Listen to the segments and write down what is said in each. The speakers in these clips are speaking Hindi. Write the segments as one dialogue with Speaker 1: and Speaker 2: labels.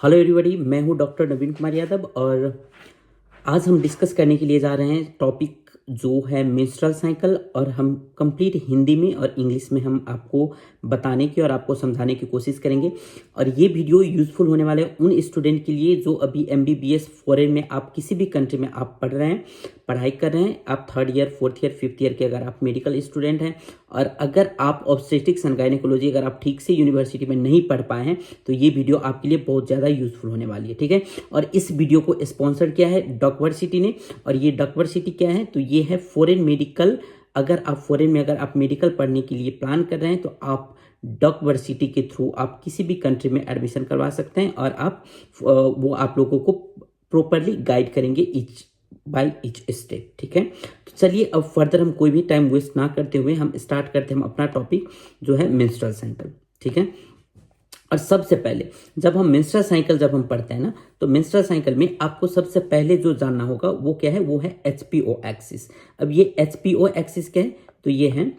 Speaker 1: हेलो एवरीबॉडी, मैं हूं डॉक्टर नवीन कुमार यादव और आज हम डिस्कस करने के लिए जा रहे हैं टॉपिक जो है मेंस्ट्रुअल साइकिल। और हम कंप्लीट हिंदी में और इंग्लिश में हम आपको बताने की और आपको समझाने की कोशिश करेंगे। और ये वीडियो यूज़फुल होने वाले उन स्टूडेंट के लिए जो अभी एमबीबीएस फॉरेन में आप किसी भी कंट्री में आप पढ़ रहे हैं, पढ़ाई कर रहे हैं, आप 3rd year 4th year 5th year के अगर आप मेडिकल स्टूडेंट हैं और अगर आप ऑब्स्टेट्रिक्स एंड गायनेकोलॉजी अगर आप ठीक से यूनिवर्सिटी में नहीं पढ़ पाए हैं तो ये वीडियो आपके लिए बहुत ज़्यादा यूज़फुल होने वाली है। ठीक है, और इस वीडियो को स्पॉन्सर किया है डॉकवर्सिटी ने। और ये डॉकवर्सिटी क्या है, तो ये है फॉरेन मेडिकल। अगर आप फॉरेन में अगर आप मेडिकल पढ़ने के लिए प्लान कर रहे हैं तो आप डॉकवर्सिटी के थ्रू आप किसी भी कंट्री में एडमिशन करवा सकते हैं और आप वो आप लोगों को प्रॉपरली गाइड करेंगे ईच बाय ईच स्टेप। ठीक है, तो चलिए अब फर्दर हम कोई भी टाइम वेस्ट ना करते हुए हम स्टार्ट करते हैं हम अपना टॉपिक जो है मेंस्ट्रुअल साइकिल। ठीक है, और सबसे पहले जब हम मेंस्ट्रुअल साइकिल जब हम पढ़ते हैं ना तो मेंस्ट्रुअल साइकिल में आपको सबसे पहले जो जानना होगा वो क्या है, वो है एचपीओ एक्सिस। अब ये एचपीओ एक्सिस क्या है, तो ये है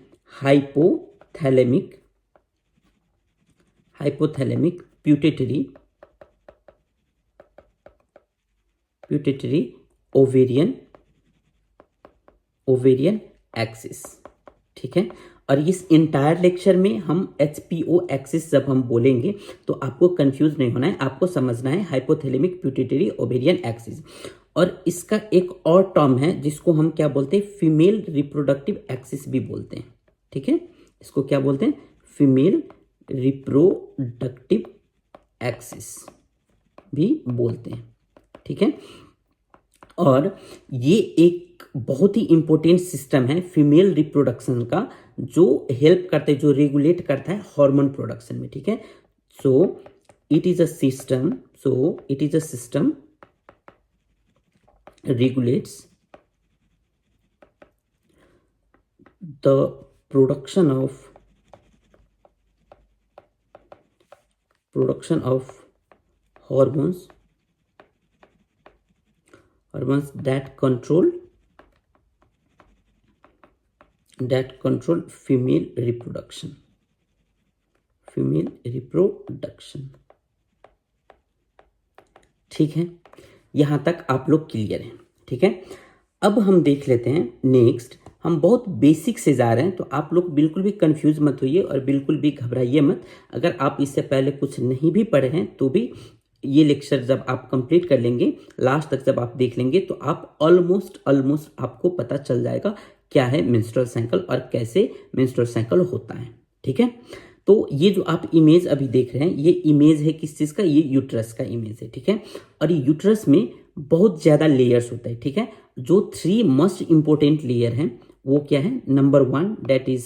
Speaker 1: हाइपोथैलेमिक प्यूटेटरी ओवेरियन एक्सिस। ठीक है, और इस इंटायर लेक्चर में हम एचपीओ एक्सिस जब हम बोलेंगे तो आपको कंफ्यूज नहीं होना है, आपको समझना है हाइपोथैलेमिक प्यूटेटरी ओवेरियन एक्सिस। और इसका एक और टर्म है जिसको हम क्या बोलते हैं, फीमेल रिप्रोडक्टिव एक्सिस भी बोलते हैं। ठीक है, इसको क्या बोलते हैं, फीमेल रिप्रोडक्टिव एक्सिस भी बोलते हैं। ठीक है, और ये एक बहुत ही इंपॉर्टेंट सिस्टम है फीमेल रिप्रोडक्शन का जो हेल्प करता है, जो रेगुलेट करता है हार्मोन प्रोडक्शन में। ठीक है, so it is a system regulates the production of hormones that control female reproduction। ठीक है, यहां तक आप लोग क्लियर हैं। ठीक है, अब हम देख लेते हैं नेक्स्ट। हम बहुत बेसिक से जा रहे हैं तो आप लोग बिल्कुल भी कंफ्यूज मत होइए और बिल्कुल भी घबराइए मत। अगर आप इससे पहले कुछ नहीं भी पढ़े हैं तो भी ये लेक्चर जब आप कंप्लीट कर लेंगे, लास्ट तक जब आप देख लेंगे तो आप ऑलमोस्ट आपको पता चल जाएगा क्या है मेंस्ट्रुअल साइकिल और कैसे मेंस्ट्रुअल साइकिल होता है। ठीक है, तो ये जो आप इमेज अभी देख रहे हैं ये इमेज है किस चीज का, ये यूट्रस का इमेज है। ठीक है, और ये यूट्रस में बहुत ज्यादा लेयर्स होता है। ठीक है, जो 3 मोस्ट इंपोर्टेंट लेयर हैं वो क्या है, number 1 that is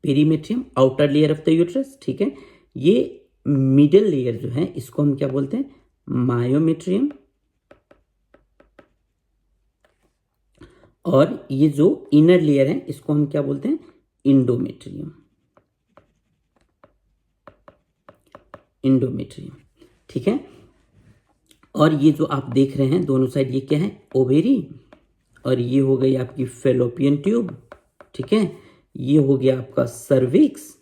Speaker 1: perimetrium outer layer of the uterus. ठीक है, ये मिडिल लेयर जो है इसको हम क्या बोलते हैं, मायोमेट्रियम। और ये जो इनर लेयर है इसको हम क्या बोलते हैं, इंडोमेट्रियम। ठीक है, और ये जो आप देख रहे हैं दोनों साइड ये क्या है, ओवेरी। और ये हो गई आपकी फेलोपियन ट्यूब। ठीक है, ये हो गया आपका सर्विक्स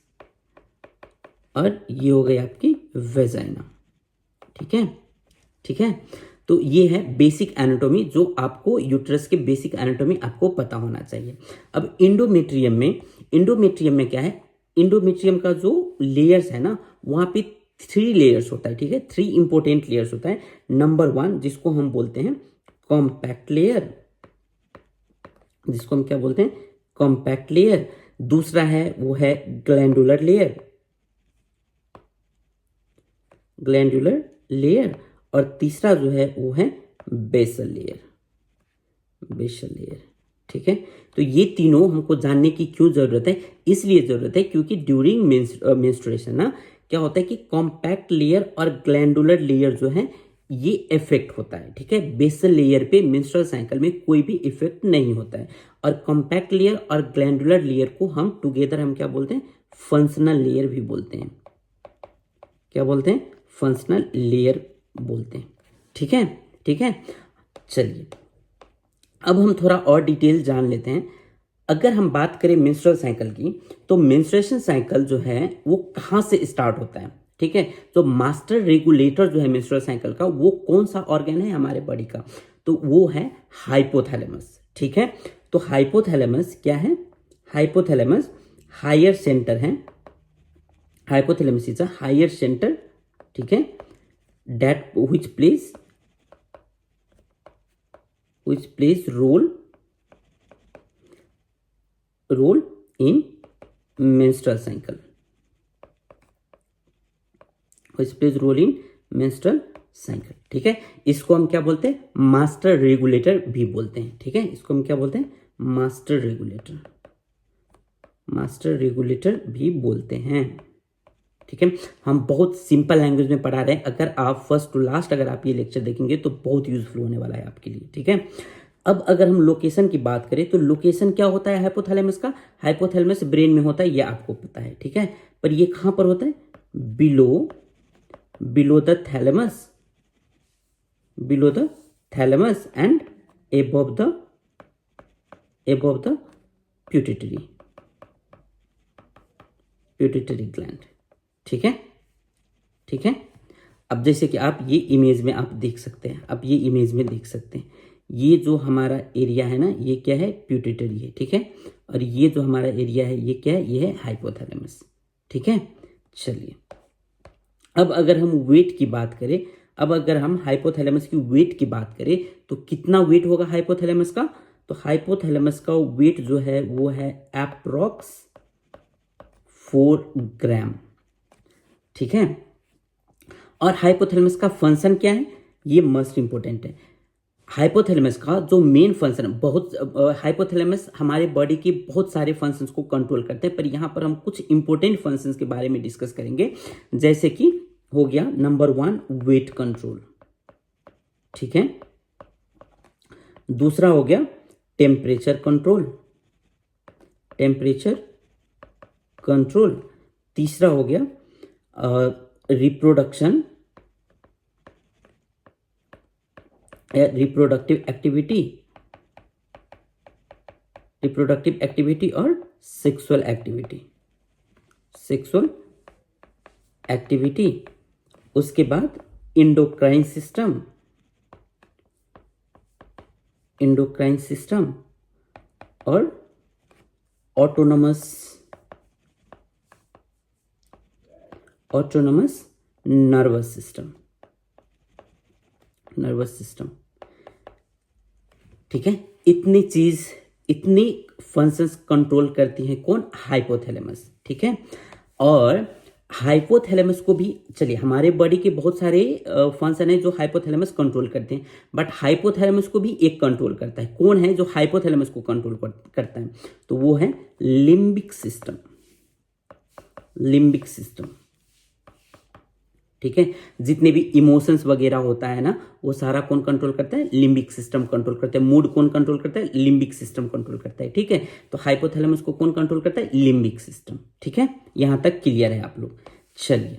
Speaker 1: और ये हो गई आपकी वेजाइना। ठीक है, तो ये है बेसिक एनाटॉमी जो आपको यूट्रस के बेसिक एनाटॉमी आपको पता होना चाहिए। अब इंडोमेट्रियम में क्या है, इंडोमेट्रियम का जो लेयर्स है ना वहां पे 3 लेयर्स होता है। ठीक है, 3 इंपोर्टेंट लेयर्स होता है। नंबर 1 जिसको हम बोलते हैं कॉम्पैक्ट लेयर, जिसको हम क्या बोलते हैं, कॉम्पैक्ट लेयर। दूसरा है वो है ग्लैंडुलर लेयर। और तीसरा जो है वो है बेसल लेयर। ठीक है, तो ये तीनों हमको जानने की क्यों जरूरत है, इसलिए जरूरत है क्योंकि ड्यूरिंग मेंस्ट्रुएशन ना क्या होता है कि कॉम्पैक्ट लेयर और ग्लैंडुलर लेयर जो है ये इफेक्ट होता है। ठीक है, बेसल लेयर पे मेंस्ट्रुअल साइकिल में कोई भी इफेक्ट नहीं होता है। और कॉम्पैक्ट लेयर और ग्लैंडुलर लेयर को हम टुगेदर हम क्या बोलते हैं, फंक्शनल लेयर भी बोलते हैं। क्या बोलते हैं, फंक्शनल लेयर बोलते हैं। ठीक है, चलिए अब हम थोड़ा और डिटेल जान लेते हैं। अगर हम बात करें मेंस्ट्रुअल साइकिल की, तो मेंस्ट्रुएशन साइकिल जो है वो कहाँ से स्टार्ट होता है, ठीक है। तो मास्टर रेगुलेटर जो है मेंस्ट्रुअल साइकिल का, वो कौन सा ऑर्गन है हमारे बॉडी का, तो वो है हाइपोथैलेमस, ठीक है। तो हाइपोथैलेमस क्या है, हाइपोथैलेमस हायर सेंटर है, hypothalamus is a higher centre, ठीक है, that which plays role in menstrual cycle, which plays role in menstrual cycle, ठीक है। इसको हम क्या बोलते हैं, मास्टर रेगुलेटर भी बोलते हैं, ठीक है। इसको हम क्या बोलते हैं, मास्टर रेगुलेटर भी बोलते हैं, ठीक है। हम बहुत सिंपल लैंग्वेज में पढ़ा रहे हैं, अगर आप फर्स्ट टू लास्ट अगर आप ये लेक्चर देखेंगे तो बहुत यूजफुल होने वाला है आपके लिए, ठीक है। अब अगर हम लोकेशन की बात करें, तो लोकेशन क्या होता है हाइपोथैलेमस का, हाइपोथैलेमस ब्रेन में होता है, ये आपको पता है, ठीक है। पर ये कहां पर होता है, below the thalamus and above the pituitary gland, ठीक है, ठीक है। अब जैसे कि आप ये इमेज में आप देख सकते हैं, आप ये इमेज में देख सकते हैं, ये जो हमारा एरिया है ना, ये क्या है, प्यूटिटरी है, ठीक है। और ये जो हमारा एरिया है, ये क्या है, ये है हाइपोथैलेमस, ठीक है। चलिए, अब अगर हम वेट की बात करें, अब अगर हम हाइपोथैलेमस की वेट की बात करें, तो कितना वेट होगा हाइपोथैलेमस का, तो हाइपोथैलेमस का वेट जो है वो है अप्रॉक्स 4 ग्राम, ठीक है। और हाइपोथैलेमस का फंक्शन क्या है, ये मोस्ट इंपॉर्टेंट है। हाइपोथैलेमस का जो मेन फंक्शन, बहुत हाइपोथैलेमस हमारे बॉडी के बहुत सारे फंक्शंस को कंट्रोल करते हैं, पर यहां पर हम कुछ इंपॉर्टेंट फंक्शंस के बारे में डिस्कस करेंगे। जैसे कि हो गया नंबर 1 वेट कंट्रोल, ठीक है। दूसरा हो गया टेम्परेचर कंट्रोल, तीसरा हो गया रिप्रोडक्टिव एक्टिविटी और सेक्सुअल एक्टिविटी। उसके बाद इंडोक्राइन सिस्टम और ऑटोनमस नर्वस सिस्टम, ठीक है। इतनी फंक्शंस कंट्रोल करती हैं कौन, हाइपोथैलेमस, ठीक है। और हाइपोथैलेमस को भी, चलिए, हमारे बॉडी के बहुत सारे फंक्शन है जो हाइपोथैलेमस कंट्रोल करते हैं, बट हाइपोथैलेमस को भी एक कंट्रोल करता है। कौन है जो हाइपोथैलेमस को कंट्रोल करता है, तो वो है लिम्बिक सिस्टम, ठीक है। जितने भी इमोशंस वगैरह होता है ना, वो सारा कौन कंट्रोल करता है, लिम्बिक सिस्टम कंट्रोल करता है। मूड कौन कंट्रोल करता है, लिम्बिक सिस्टम कंट्रोल करता है, ठीक है। तो हाइपोथैलेमस को कौन कंट्रोल करता है, लिम्बिक सिस्टम, ठीक है। यहां तक क्लियर है आप लोग। चलिए,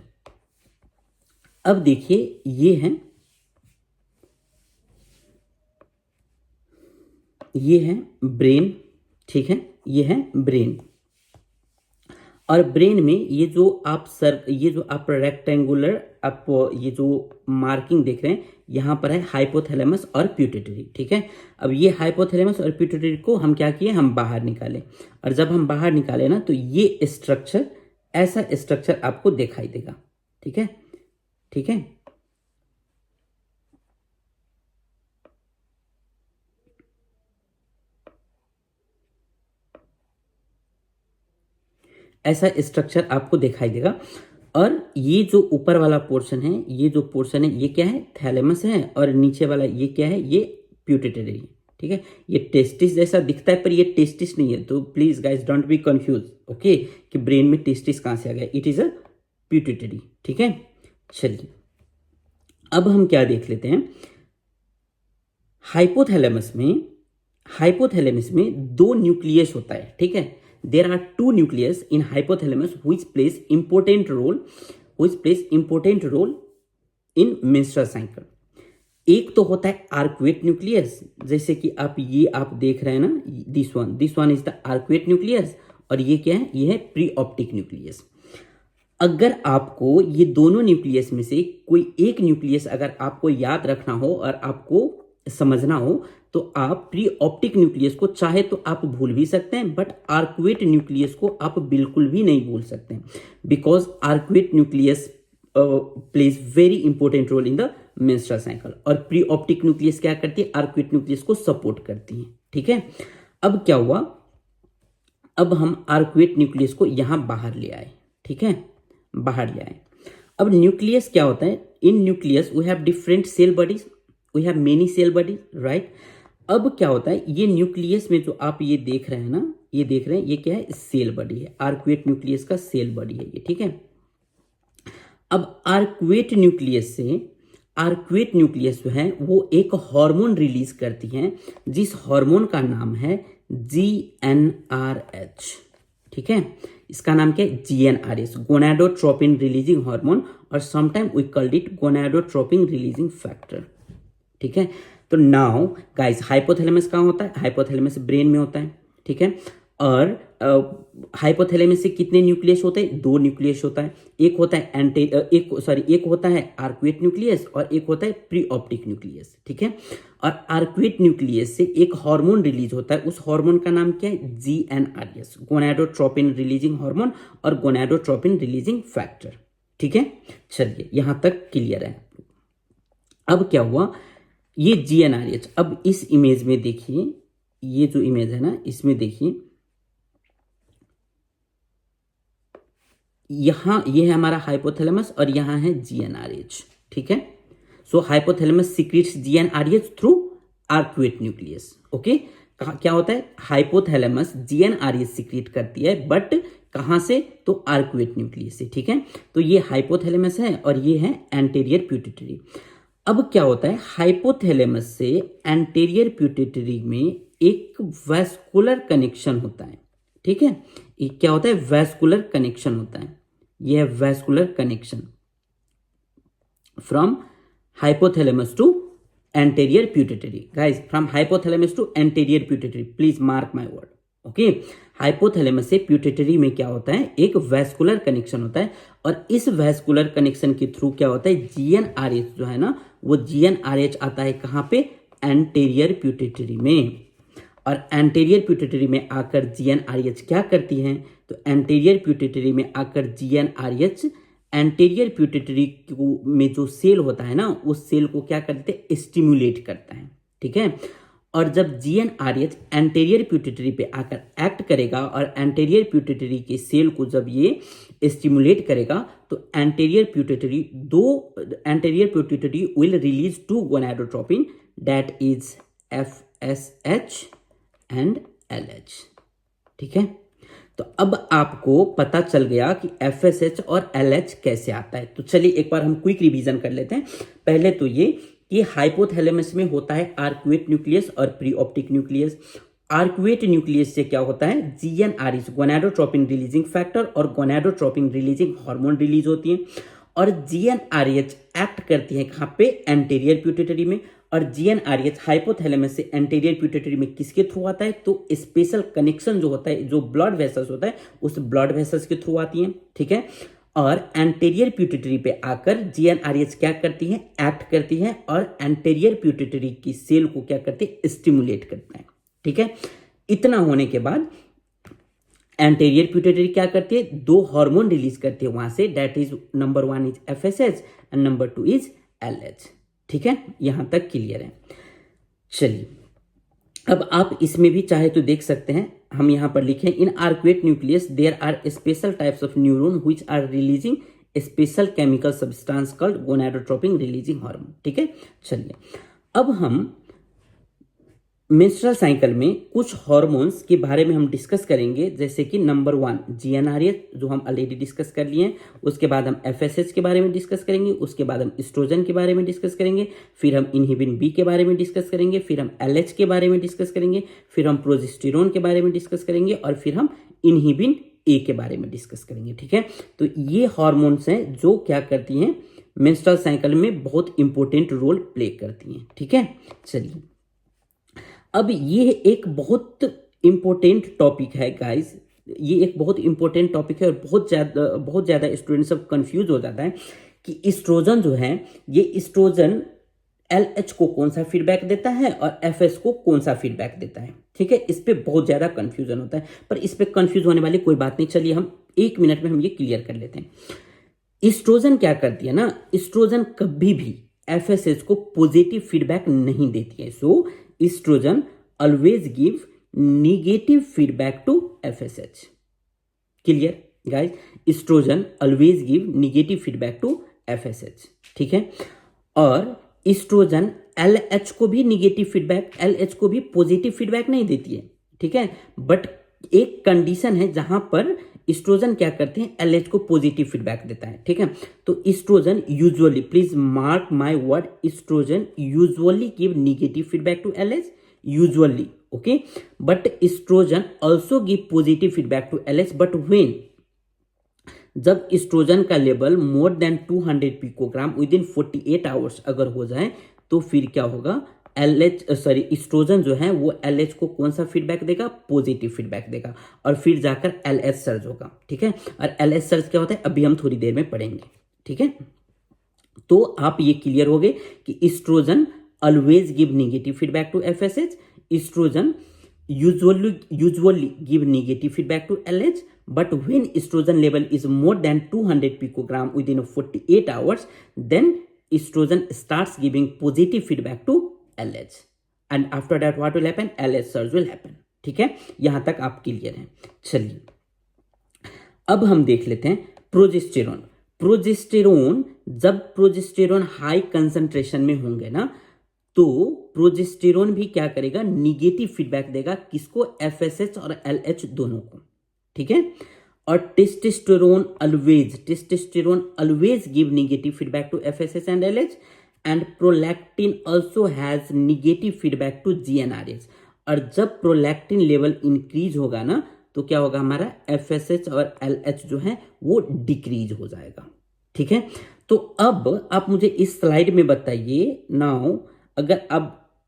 Speaker 1: अब देखिए, ये है ब्रेन, ठीक है, ये है ब्रेन। और ब्रेन में ये जो आप रेक्टेंगुलर, आप ये जो मार्किंग देख रहे हैं, यहां पर है हाइपोथैलेमस और प्यूटिटरी, ठीक है। अब ये हाइपोथैलेमस और प्यूटिटरी को हम क्या किए, हम बाहर निकाले। और जब हम बाहर निकाले ना, तो ये स्ट्रक्चर, ऐसा स्ट्रक्चर आपको दिखाई देगा, ठीक है, ठीक है। ऐसा स्ट्रक्चर आपको दिखाई देगा। और ये जो ऊपर वाला पोर्शन है, ये क्या है, थैलेमस है। और नीचे वाला ये क्या है, ये प्यूटिटरी है, ठीक है। ये टेस्टिस जैसा दिखता है, पर ये टेस्टिस नहीं है। तो please guys don't be confuse, okay, कि ब्रेन में टेस्टिस कहां से आ गया, इट इज अ प्यूटिटरी, ठीक है। चलिए, अब हम क्या देख लेते हैं, हाइपोथैलेमस में 2 न्यूक्लियस होता है, ठीक है। There are 2 nucleus in hypothalamus which plays important role in menstrual cycle. एक तो होता है आर्कुएट न्यूक्लियस, जैसे कि आप देख रहे हैं ना, this one is the arcuate nucleus, और ये क्या है, ये है प्री ऑप्टिक न्यूक्लियस। अगर आपको ये दोनों न्यूक्लियस में से कोई एक न्यूक्लियस अगर आपको याद रखना हो और आपको समझना हो, तो आप प्री ऑप्टिक न्यूक्लियस को चाहे तो आप भूल भी सकते हैं, बट आर्कुएट न्यूक्लियस को आप बिल्कुल भी नहीं भूल सकते, because arcuate nucleus plays very important role in the menstrual cycle, और प्री ऑप्टिक न्यूक्लियस क्या करती है, आर्कुएट न्यूक्लियस को सपोर्ट करती है। ठीक है, अब क्या हुआ, अब हम आर्कुएट न्यूक्लियस को यहां बाहर ले आए। ठीक है, बाहर ले आए। अब न्यूक्लियस क्या होता है, in nucleus we have different cell bodies, we have many cell bodies, right. अब क्या होता है, ये न्यूक्लियस में जो आप ये देख रहे हैं ना, ये देख रहे हैं, ये क्या है, सेल बॉडी है, आर्कुएट न्यूक्लियस का सेल बॉडी है ये। ठीक है, अब आर्कुएट न्यूक्लियस जो है वो एक हार्मोन रिलीज करती है, जिस हार्मोन का नाम है GnRH। ठीक है, इसका नाम क्या है, GnRH, गोनाडोट्रोपिन रिलीजिंग हार्मोन, और sometime we called it gonadotropin releasing factor. ठीक है, तो नाउ गाइस, हाइपोथैलेमस कहाँ होता है, हाइपोथैलेमस ब्रेन में होता है। ठीक है, और हाइपोथैलेमस से कितने न्यूक्लियस होते हैं, 2 न्यूक्लियस होता है, एक होता है एक होता है आर्कुएट न्यूक्लियस और एक होता है प्री ऑप्टिक न्यूक्लियस। ठीक है, और आर्कुएट न्यूक्लियस से एक हार्मोन रिलीज होता है, उस हार्मोन का नाम क्या है, GnRH, गोनाडोट्रोपिन रिलीजिंग हार्मोन और गोनाडोट्रोपिन रिलीजिंग फैक्टर। ठीक है, चलिए यहां तक क्लियर है। अब क्या हुआ, ये GnRH, अब इस इमेज में देखिए, ये जो इमेज है ना, इसमें देखिए, यहां ये है हमारा हाइपोथैलेमस और यहां है GnRH। ठीक है, so hypothalamus secretes GnRH through arcuate nucleus. Okay, क्या होता है, हाइपोथैलेमस GnRH सीक्रेट करती है, बट कहां से, तो आर्कुएट न्यूक्लियस से। ठीक है, तो ये हाइपोथैलेमस है और ये है एंटीरियर प्यूटिटरी। अब क्या होता है, हाइपोथैलेमस से एंटीरियर प्यूटिटरी में एक वैस्कुलर कनेक्शन होता है। ठीक है, ये क्या होता है, वैस्कुलर कनेक्शन होता है, यह है vascular connection from hypothalamus to anterior pituitary. Guys, from hypothalamus to anterior pituitary, please mark my word. Okay, hypothalamus से प्यूटिटरी में क्या होता है, एक वैस्कुलर कनेक्शन होता है, और इस वैस्कुलर कनेक्शन के थ्रू क्या होता है, GnRH जो है ना, वो GnRH आता है कहां पे, एंटीरियर प्यूटिटरी में, और एंटीरियर प्यूटिटरी में आकर GnRH क्या करती है, तो एंटीरियर प्यूटिटरी में आकर GnRH एंटीरियर प्यूटिटरी में जो सेल होता है ना, उस सेल को क्या करते हैं, स्टिमुलेट करता है। ठीक है, और जब GnRH एंटीरियर प्यूटिटरी पे आकर एक्ट करेगा और एंटीरियर प्यूटिटरी के सेल को जब ये स्टिमुलेट करेगा, तो anterior pituitary will release 2 gonadotropin, that is FSH and LH। ठीक है, तो अब आपको पता चल गया कि FSH और LH कैसे आता है। तो चलिए एक बार हम क्विक रिवीजन कर लेते हैं। पहले तो ये हाइपोथैलेमस में होता है आर्कुएट न्यूक्लियस और preoptic nucleus. Arcuate nucleus से क्या होता है, GnRH, गोनाडोट्रोपिन रिलीजिंग फैक्टर और गोनाडोट्रोपिन रिलीजिंग हार्मोन रिलीज होती है, और GnRH एक्ट करती है कहां पे, एंटीरियर प्यूटिटरी में, और GnRH हाइपोथैलेमस से एंटीरियर प्यूटिटरी में किसके थ्रू आता है, तो स्पेशल कनेक्शन जो होता है, जो ब्लड वेसल्स होता है, उस ब्लड वेसल्स के थ्रू आती है। ठीक है, और एंटीरियर प्यूटिटरी पे आकर GnRH क्या करती है, एक्ट करती है, और एंटीरियर प्यूटिटरी की सेल को क्या करती है, स्टिमुलेट करता है। ठीक है, इतना होने के बाद एंटीरियर प्यूटिटरी क्या करती है, 2 हार्मोन रिलीज करती है वहां से, that is number 1 is FSH and number 2 is LH। ठीक है, यहां तक क्लियर है। चलिए अब आप इसमें भी चाहे तो देख सकते हैं, हम यहां पर लिखे in arcuate nucleus there are special types of neuron which are releasing special chemical substance called gonadotropin releasing hormone. ठीक है, चलिए अब हम मेंस्ट्रुअल साइकिल में कुछ हार्मोन्स के बारे में हम डिस्कस करेंगे, जैसे कि नंबर 1 GnRH जो हम ऑलरेडी डिस्कस कर लिए हैं, उसके बाद हम FSH के बारे में डिस्कस करेंगे, उसके बाद हम एस्ट्रोजन के बारे में डिस्कस करेंगे, फिर हम इनहिबिन B के बारे में डिस्कस करेंगे, फिर हम LH के बारे में डिस्कस करेंगे, फिर हम प्रोजेस्टेरोन के बारे में डिस्कस करेंगे, और फिर हम इनहिबिन A के बारे में डिस्कस करेंगे। ठीक है, तो ये हार्मोन्स हैं जो क्या करती हैं, मेंस्ट्रुअल साइकिल में बहुत इंपॉर्टेंट रोल प्ले करती हैं। ठीक है, चलिए अब ये एक बहुत इंपॉर्टेंट टॉपिक है गाइस, ये एक बहुत इंपॉर्टेंट टॉपिक है और बहुत ज़्यादा स्टूडेंट सब कंफ्यूज हो जाता है कि इस्ट्रोजन जो है, ये इस्ट्रोजन LH को कौन सा फीडबैक देता है और FS को कौन सा फीडबैक देता है। ठीक है, इस पे बहुत ज़्यादा कंफ्यूजन होता है, पर इस पे कंफ्यूज होने वाली कोई बात नहीं। चलिए हम 1 मिनट में हम ये क्लियर कर लेते हैं। इस्ट्रोजन क्या करती है ना, इस्ट्रोजन कभी भी FSH को पॉजिटिव फीडबैक नहीं देती है। So estrogen always give negative feedback to FSH। Clear guys, estrogen always give negative feedback to FSH। ठीक है, और इस्ट्रोजन LH को भी निगेटिव फीडबैक, LH को भी पॉजिटिव फीडबैक नहीं देती है। ठीक है, बट एक कंडीशन है जहां पर इस्ट्रोजन क्या करते हैं, LH को पॉजिटिव फीडबैक देता है। ठीक है, तो estrogen usually, please mark my word, estrogen usually give negative feedback to LH, usually, okay, but estrogen also give positive feedback to LH, but when, जब इस्ट्रोजन का level more than 200 picogram within 48 hours अगर हो जाए तो फिर क्या होगा, इस्ट्रोजन जो है वो LH को कौन सा फीडबैक देगा, पॉजिटिव फीडबैक देगा, और फिर जाकर LH सर्ज होगा। ठीक है, और LH सर्ज क्या होता है अभी हम थोड़ी देर में पढ़ेंगे। ठीक है, तो आप ये क्लियर हो गए कि estrogen always give negative feedback to FSH, estrogen usually give negative feedback to LH, but when estrogen level is more than 200 picogram within 48 hours, then estrogen starts giving positive feedback to LH, and after that what will happen, LH surge will happen। ठीक है, यहां तक आप क्लियर हैं। चलिए अब हम देख लेते हैं प्रोजेस्टेरोन। प्रोजेस्टेरोन, जब प्रोजेस्टेरोन हाई कंसंट्रेशन में होंगे ना, तो प्रोजेस्टेरोन भी क्या करेगा, निगेटिव फीडबैक देगा, किसको, FSH और LH दोनों को। ठीक है, और testosterone always give negative feedback to FSH and LH, and prolactin also has negative feedback to GnRH। और जब प्रोलैक्टिन लेवल इंक्रीज होगा ना, तो क्या होगा, हमारा FSH और LH जो है वो डिक्रीज हो जाएगा। ठीक है, तो अब आप मुझे इस स्लाइड में बताइए नाउ, अगर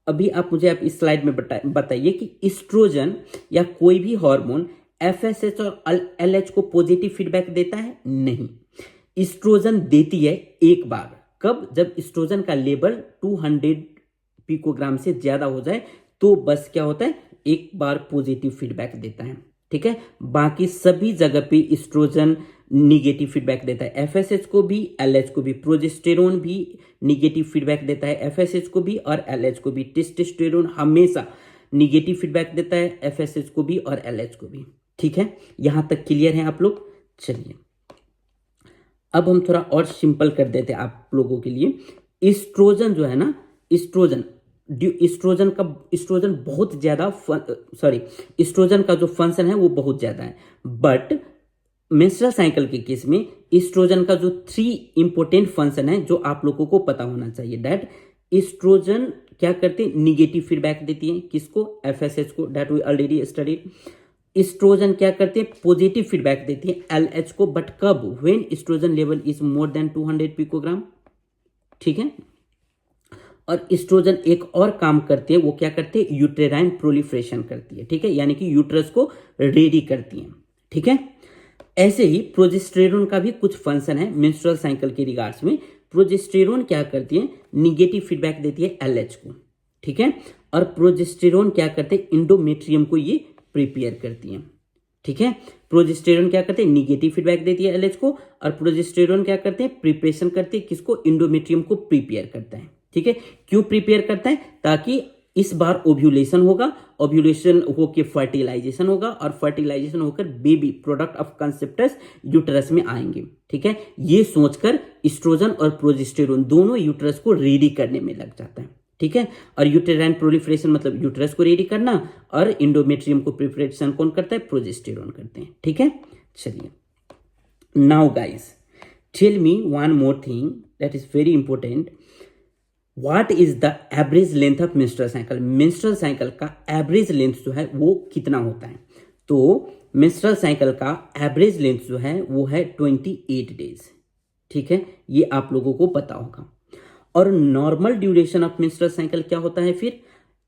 Speaker 1: अभी आप मुझे इस स्लाइड में बताइए कि इस्ट्रोजन या कोई भी हार्मोन FSH और LH को पॉजिटिव फीडबैक देता है? नहीं, इस्ट्रोजन देती है एक बार, कब, जब इस्ट्रोजन का लेवल 200 पिकोग्राम से ज्यादा हो जाए तो बस क्या होता है, एक बार पॉजिटिव फीडबैक देता है। ठीक है, बाकी सभी जगह पे इस्ट्रोजन निगेटिव फीडबैक देता है, FSH को भी LH को भी। प्रोजेस्टेरोन भी निगेटिव फीडबैक देता है, FSH को भी और LH को भी। टेस्टोस्टेरोन हमेशा निगेटिव फीडबैक देता है, FSH को भी और LH को भी। ठीक है, यहां तक क्लियर है आप लोग। चलिए अब हम थोड़ा और सिंपल कर देते हैं आप लोगों के लिए। इस्ट्रोजन जो है ना, इस्ट्रोजन बहुत ज्यादा इस्ट्रोजन का जो फंक्शन है वो बहुत ज्यादा है, बट मेंस्ट्रुअल साइकिल के केस में इस्ट्रोजन का जो 3 इंपॉर्टेंट फंक्शन है जो आप लोगों को पता होना चाहिए, दैट इस्ट्रोजन क्या करते हैं, निगेटिव फीडबैक देती है, किसको, FSH को, that we already studied. Estrogen क्या करते हैं, पॉजिटिव फीडबैक देती है LH को, बट कब, when estrogen level is more than 200 picogram. ठीक है, और इस्ट्रोजन एक और काम करती है, वो क्या करते हैं, यूट्रेराइन प्रोलिफरेशन करती है। ठीक है, यानी कि यूट्रस को रेडी करती है। ठीक है, ऐसे ही प्रोजेस्टेरोन का भी कुछ फंक्शन है मेंस्ट्रुअल साइकिल के रिगार्ड्स में। प्रोजेस्टेरोन क्या करती है, निगेटिव फीडबैक देती है LH को। ठीक है, और प्रोजेस्टेरोन क्या करते हैं, इंडोमेट्रियम को ये प्रिपेयर करती है। ठीक है, प्रोजेस्टेरोन क्या करते हैं, निगेटिव फीडबैक देती है LH को, और प्रोजेस्टेरोन क्या करते हैं, प्रिपरेशन करते हैं, किसको, इंडोमेट्रियम को प्रिपेयर करता है। ठीक है, क्यों प्रिपेयर करता है, ताकि इस बार ओव्यूलेशन होगा, ओव्यूलेशन होकर फर्टिलाइजेशन होगा, और फर्टिलाइजेशन होकर बेबी प्रोडक्ट ऑफ कंसेप्टस यूटरस में आएंगे। ठीक है, ये सोचकर इस्ट्रोजन और प्रोजेस्टेरोन दोनों यूटरस को रेडी करने में लग जाता है। ठीक है, और यूटेराइन प्रोलिफरेशन मतलब यूटरस को रेडी करना, और इंडोमेट्रियम को प्रिपरेशन कौन करता है, प्रोजेस्टेरोन करते हैं। ठीक है, चलिए now guys tell me one more thing that is very important, what is the average length of menstrual cycle. Menstrual cycle का एवरेज लेंथ जो है वो कितना होता है, तो मेंस्ट्रुअल साइकिल का एवरेज लेंथ जो है वो है 28 डेज। ठीक है, ये आप लोगों को पता होगा। और normal duration of menstrual cycle क्या होता है फिर?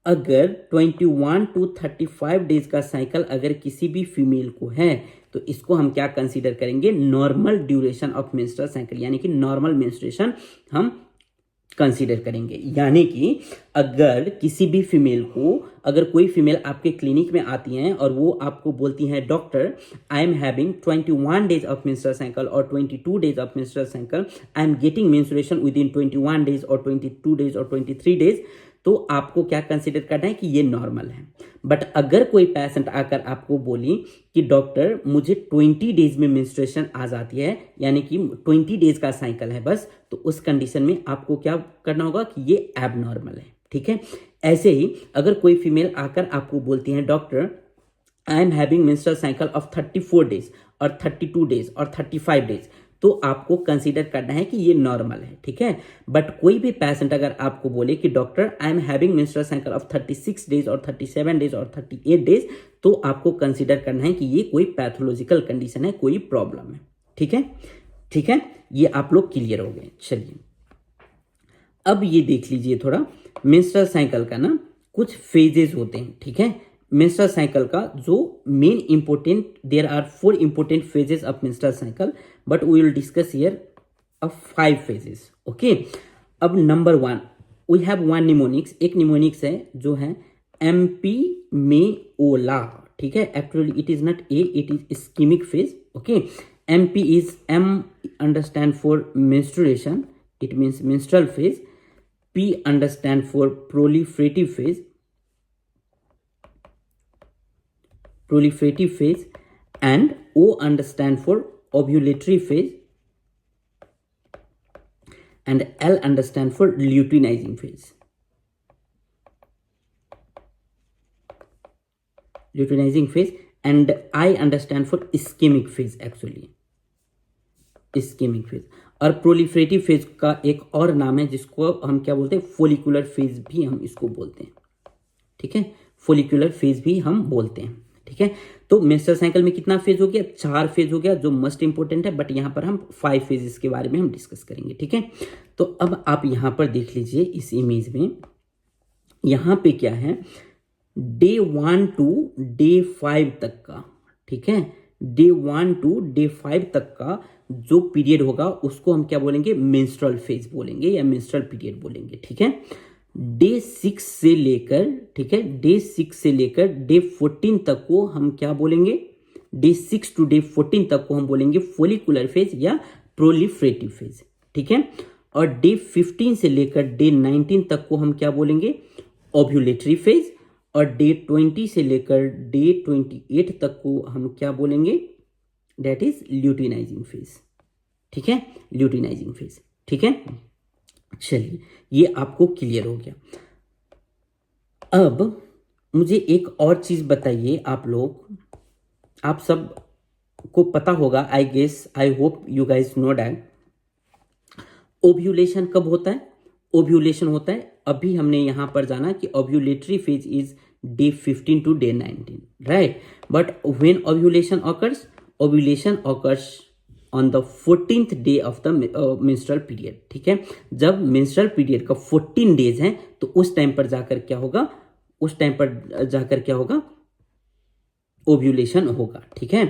Speaker 1: अगर 21 टू 35 डेज का साइकिल अगर किसी भी फीमेल को है तो इसको हम क्या कंसीडर करेंगे? Normal duration of menstrual cycle, यानी कि नॉर्मल मेंस्ट्रुएशन हम कंसीडर करेंगे। यानी कि अगर किसी भी फीमेल को, अगर कोई फीमेल आपके क्लिनिक में आती हैं और वो आपको बोलती हैं doctor I am having 21 days of menstrual cycle और 22 days of menstrual cycle, I am getting menstruation with in 21 days और 22 डेज और 23 डेज, तो आपको क्या कंसीडर करना है कि ये नॉर्मल है। बट अगर कोई पेशेंट आकर आपको बोली कि डॉक्टर मुझे 20 डेज में मेंस्ट्रुएशन आ जाती है, यानी कि 20 डेज का साइकिल है बस, तो उस कंडीशन में आपको क्या करना होगा कि ये एबनॉर्मल है। ठीक है, ऐसे ही अगर कोई फीमेल आकर आपको बोलती है doctor I am having menstrual cycle of 34 days और 32 डेज और 35 डेज, तो आपको कंसीडर करना है कि ये नॉर्मल है। ठीक है, बट कोई भी पेशेंट अगर आपको बोले कि doctor I am having menstrual cycle of 36 days और 37 डेज और 38 डेज, तो आपको कंसीडर करना है कि ये कोई पैथोलॉजिकल कंडीशन है, कोई प्रॉब्लम है। ठीक है, ठीक है, ये आप लोग क्लियर हो गए। चलिए अब ये देख लीजिए थोड़ा, मेंस्ट्रुअल साइकिल का ना कुछ फेजेस होते हैं। ठीक है, मेंस्ट्रुअल साइकिल का जो main important, there are 4 important phases of menstrual cycle, but we will discuss here of 5 phases. Okay, अब नंबर 1 वी हैव 1 निमोनिक्स, एक निमोनिक्स है जो है एम्पीमेओला। ठीक है, actually it is not A, it is ischemic phase. Okay, MP is M understand for menstruation, it means menstrual phase. P understand for proliferative phase, and O understand for ovulatory phase, and L understand for luteinizing phase. And I understand for ischemic phase, actually ischemic phase. और प्रोलिफरेटिव फेज का एक और नाम है जिसको हम क्या बोलते हैं? फोलिकुलर फेज भी हम इसको बोलते हैं। ठीक है, फोलिकुलर फेज भी हम बोलते हैं। ठीक है, तो मेंस्ट्रुअल साइकिल में कितना फेज हो गया? 4 फेज हो गया, जो मस्ट इंपोर्टेंट है, बट यहाँ पर हम 5 फेजेस के बारे में हम डिस्कस करेंगे। ठीक है, तो अब आप यहाँ पर देख लीजिए इस इमेज में, यहाँ पे क्या है? डे 1 टू डे 5 तक का, ठीक है, डे 1 टू डे 5 तक का जो पीरियड होगा उसको हम क्या बोलेंगे? मेंस्ट्रुअल फेज बोलेंगे या मेंस्ट्रुअल पीरियड बोलेंगे। ठीक है, डे 6 से लेकर, ठीक है, डे 6 से लेकर डे 14 तक को हम क्या बोलेंगे? डे 6 टू डे 14 तक को हम बोलेंगे फोलिकुलर फेज या प्रोलिफरेटिव फेज। ठीक है, और डे 15 से लेकर डे 19 तक को हम क्या बोलेंगे? ओव्यूलेटरी फेज, और डे 20 से लेकर डे 28 तक को हम क्या बोलेंगे? That is luteinising phase. ठीक है, ल्यूटिनाइजिंग फेज। ठीक है, चलिए ये आपको क्लियर हो गया। अब मुझे एक और चीज बताइए, आप लोग, आप सब को पता होगा, I guess, I hope you guys know that, ovulation कब होता है? ओव्यूलेशन होता है, अभी हमने यहां पर जाना कि ovulatory phase is day 15 to day 19, right? But when ovulation occurs? Ovulation occurs on the 14th day of the menstrual period. ठीक है, जब मेंस्ट्रुअल पीरियड का 14 डेज है तो उस टाइम पर जाकर क्या होगा? ओव्यूलेशन होगा। ठीक है,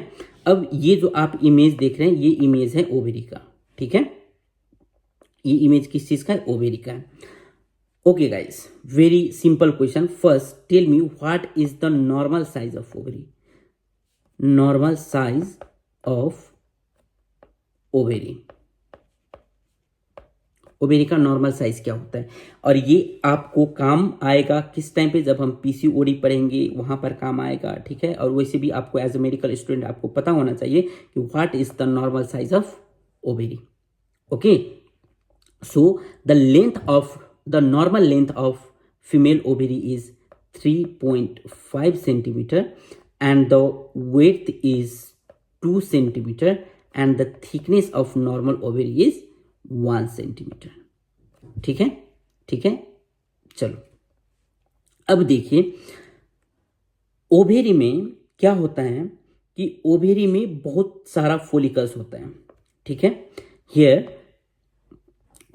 Speaker 1: अब ये जो आप इमेज देख रहे हैं, ये इमेज है ओवेरी का। ठीक है, ये इमेज किस चीज का है? ओवेरी का है। Okay guys, very simple question. First tell me what is the normal size of ovary? Normal size of ovary, ovary का नॉर्मल साइज क्या होता है? और ये आपको काम आएगा किस टाइम पे? जब हम पीसीओडी पढ़ेंगे वहां पर काम आएगा। ठीक है, और वैसे भी आपको एज ए मेडिकल स्टूडेंट आपको पता होना चाहिए कि what is the normal size of ovary. Okay, so the normal length of female ovary is 3.5 centimeter, and the width is 2 centimeter, and the thickness of normal ovary is 1 centimeter. ठीक है, ठीक है, चलो अब देखिए, ओवेरी में क्या होता है कि ओवेरी में बहुत सारा फोलिकल्स होता है। ठीक है, here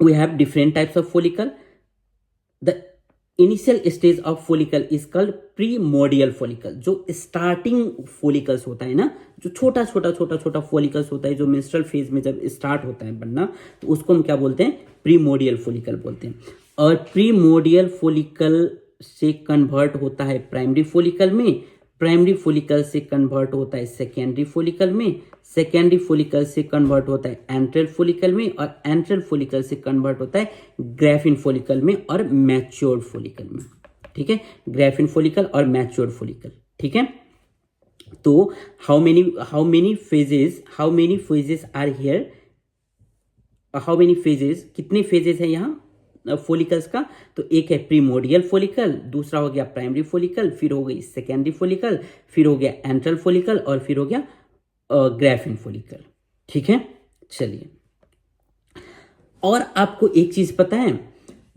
Speaker 1: we have different types of follicle. The initial stage of follicle is called primordial follicle. जो स्टार्टिंग follicles होता है ना, जो छोटा छोटा follicles होता है, जो menstrual phase में जब स्टार्ट होता है बनना, तो उसको हम क्या बोलते हैं? primordial follicle बोलते हैं. और primordial follicle से कन्वर्ट होता है प्राइमरी follicle में, प्राइमरी follicle से कन्वर्ट होता है सेकेंडरी follicle में, सेकेंडरी follicle से कन्वर्ट होता है एंट्रल follicle में, और एंट्रल follicle से कन्वर्ट होता है ग्राफिन follicle में और मैच्योर्ड follicle में. ठीक है, ग्राफिन follicle और मैच्योर्ड follicle. ठीक है, तो how many phases are here, how many phases, कितने फेजेस है यहाँ फोलिकल्स का? तो एक है प्रीमोडियल फोलिकल, दूसरा हो गया प्राइमरी फोलिकल, फिर हो गई सेकेंडरी फोलिकल, फिर हो गया एंट्रल फोलिकल, और फिर हो गया ग्राफिन फोलिकल. ठीक है, चलिए. और आपको एक चीज पता है,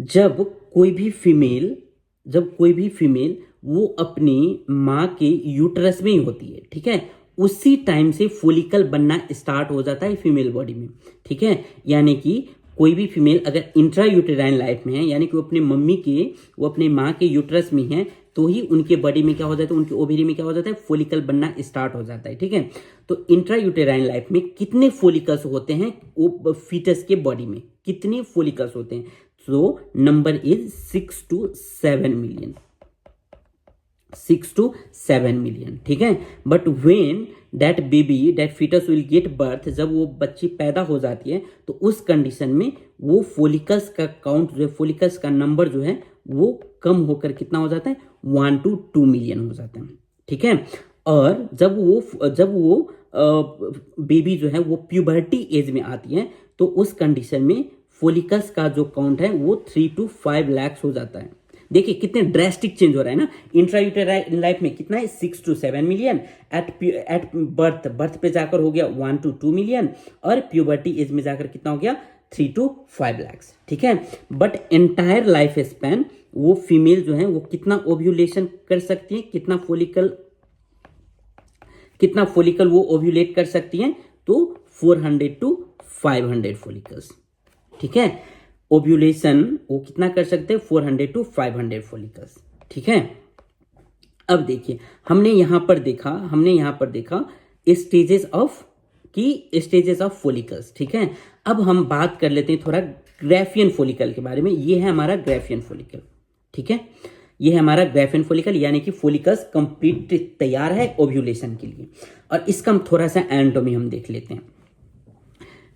Speaker 1: जब कोई भी फीमेल वो अपनी माँ के यूटरस में ही होती है, ठीक है, उसी टाइम से फोलिकल बनना स्टार्ट हो जाता है फीमेल बॉडी में. ठीक है, यानी कि कोई भी फीमेल अगर इंट्रा यूटेराइन लाइफ में है, यानी कि वो अपने माँ के यूटरस में है, तो ही उनके बॉडी में क्या हो जाता है, उनके ओवरी में क्या हो जाता है, फोलिकल बनना स्टार्ट हो जाता है. ठीक है, तो इंट्रा यूटेराइन लाइफ में कितने फोलिकल्स होते हैं वो फीटस के बॉडी में, कितने फोलिकल्स होते हैं? तो number is 6 to 7 million, 6 to 7 million. ठीक है, but when that fetus will get birth, जब वो बच्ची पैदा हो जाती है, तो उस कंडीशन में वो फोलिकल्स का काउंट जो है, फोलिकल्स का नंबर जो है वो कम होकर कितना हो जाता है, 1 to 2 मिलियन हो जाता है. ठीक है, और जब वो बेबी जो है वो प्यूबर्टी एज में आती है, तो उस कंडीशन में फोलिकल्स का जो काउंट है वो 3 to 5 लाख हो जाता है. देखिए कितने ड्रेस्टिक चेंज हो रहा है ना. इंट्रायूटेराइन लाइफ में कितना है, 6 to 7 मिलियन. एट बर्थ पे जाकर हो गया 1 to 2 मिलियन, और प्यूबर्टी एज में जाकर कितना हो गया, 3 to 5 लाख. ठीक है, बट एंटायर लाइफ स्पैन वो फीमेल जो है वो कितना ओव्यूलेशन कर सकती है, कितना फोलिकल वो ओव्यूलेट कर सकती है? तो 400 to 500 फोलिकल्स. ठीक है, ओव्यूलेशन वो कितना कर सकते हैं, 400 to 500 फोलिकल्स. ठीक है, अब देखिए हमने यहां पर देखा स्टेजेस ऑफ फोलिकल्स. ठीक है, अब हम बात कर लेते हैं थोड़ा ग्राफियन फोलिकल के बारे में. ये है हमारा ग्राफियन फोलिकल. ठीक है, ये है हमारा ग्राफियन फोलिकल, यानी कि फोलिकल्स कंप्लीट तैयार है ओव्यूलेशन के लिए. और इसका हम थोड़ा सा एनाटॉमी हम देख लेते हैं.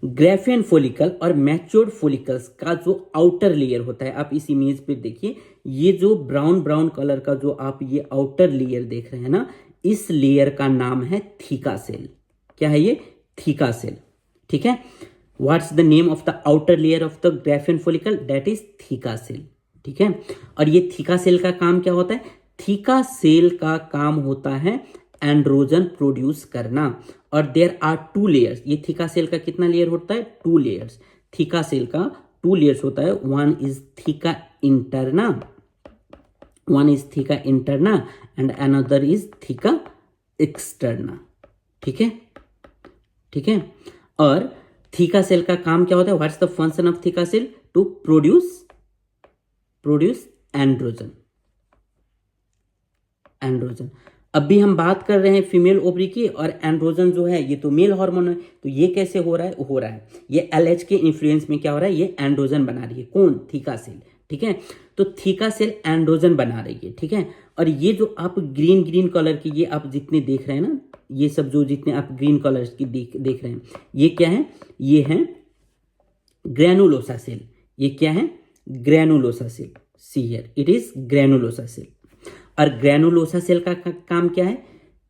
Speaker 1: ग्राफियन फोलिकल और मैच्योर्ड फोलिकल्स का जो आउटर लेयर होता है, आप इस इमेज पे देखिए, ये जो ब्राउन कलर का जो आप ये आउटर लेयर देख रहे हैं ना, इस लेयर का नाम है थीका सेल. क्या है ये? Theca cell. ठीक है, what's the name of the outer layer of the Graafian follicle? That is theca cell. ठीक है, और ये थीका सेल का काम क्या होता है? थीका सेल का काम होता है एंड्रोजन प्रोड्यूस करना. और देयर आर 2 लेयर्स. ये थीका सेल का कितना लेयर होता है? 2 लेयर्स. थीका सेल का 2 लेयर्स होता है. One is theca interna and another is theca externa. ठीक है, और थीका सेल का काम क्या होता है? What's the function of theca cell? To produce androgen. अब भी हम बात कर रहे हैं फीमेल ओवरी की, और एंड्रोजन जो है ये तो मेल हार्मोन है. तो ये कैसे हो रहा है? ये LH के इन्फ्लुएंस में क्या हो रहा है, ये एंड्रोजन बना रही है. कौन? Theca cell. ठीक है, तो थीका सेल एंड्रोजन बना रही है. ठीक है, और ये जो आप ग्रीन कलर की ये आप जितने देख रहे हैं ना, ये सब जो जितने आप ग्रीन कलर की देख रहे हैं, ये क्या है? ये है ग्रैनुलोसा सेल. ये क्या है? Granulosa cell. See here, it is granulosa cell. और ग्रैनुलोसा सेल का काम क्या है?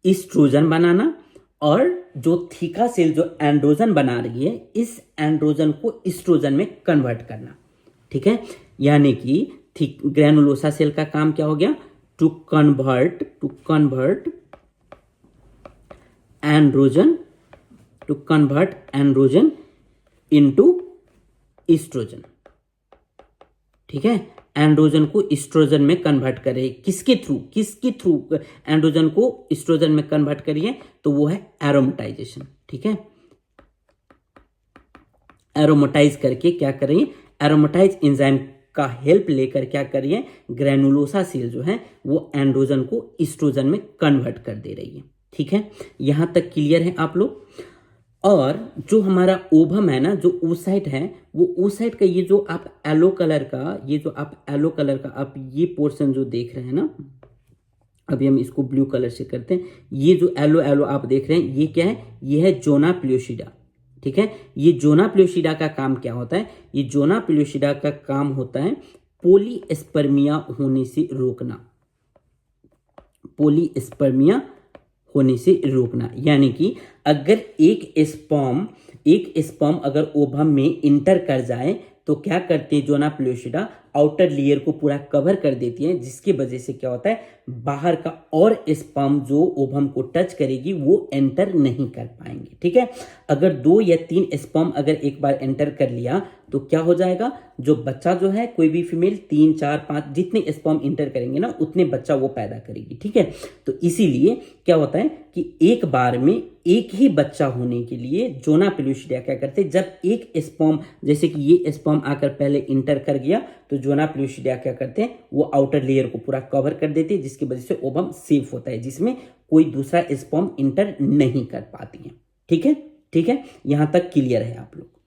Speaker 1: ईस्ट्रोजन बनाना. और जो थीका सेल जो एंड्रोजन बना रही है, इस एंड्रोजन को ईस्ट्रोजन में कन्वर्ट करना. ठीक है, यानी कि ग्रैनुलोसा सेल का काम क्या हो गया? To convert androgen into estrogen. ठीक है, एंड्रोजन को ईस्ट्रोजन में कन्वर्ट करे. किसके थ्रू एंड्रोजन को ईस्ट्रोजन में कन्वर्ट करिए? तो वो है एरोमेटाइजेशन. ठीक है, एरोमेटाइज करके क्या करेंगे? एरोमेटाइज एंजाइम का हेल्प लेकर क्या कर रही है, ग्रेनुलोसा सेल जो है वो एंड्रोजन को ईस्ट्रोजन में कन्वर्ट कर दे रही है। ठीक है, यहां तक क्लियर है आप लोग। और जो हमारा ओवम है ना, जो oocyte है, वो oocyte का ये जो आप येलो कलर का आप ये पोर्शन जो देख रहे हैं ना, अभी हम इसको ब्लू कलर से करते हैं। ये जो येलो येलो आप देख रहे हैं, ये क्या है, ये है जोना प्लियोशिडा। ठीक है, ये जोना प्लियोशिडा का काम क्या होता है, ये जोना प्लियोशिडा का काम होता है पोलीस्पर्मिया होने से रोकना, पोलीस्पर्मिया होने से रोकना। यानी कि अगर एक स्पर्म अगर ओवम में इंटर कर जाए तो क्या करती है जोना प्लियोशिडा, आउटर लेयर को पूरा कवर कर देती है, जिसकी वजह से क्या होता है, बाहर का और स्पर्म जो ओवम को टच करेगी वो एंटर नहीं कर पाएंगे। ठीक है, अगर 2 या 3 स्पर्म अगर एक बार एंटर कर लिया तो क्या हो जाएगा, जो बच्चा जो है, कोई भी फीमेल 3, 4, 5 जितने स्पर्म इंटर करेंगे ना उतने बच्चा वो पैदा करेगी। ठीक है, तो इसीलिए क्या होता है कि एक बार में एक ही बच्चा होने के लिए जोना प्लियोशिडा क्या करते हैं, जब एक स्पर्म, जैसे कि ये स्पर्म आकर पहले इंटर कर गया तो जोना प्लियोशिडा क्या करते हैं, वो आउटर लेयर को पूरा कवर कर देते हैं, जिसकी वजह से ओवम सेफ होता है, जिसमें कोई दूसरा स्पर्म इंटर नहीं कर पाती है। ठीक है, ठीक है, यहां तक क्लियर है आप लोग।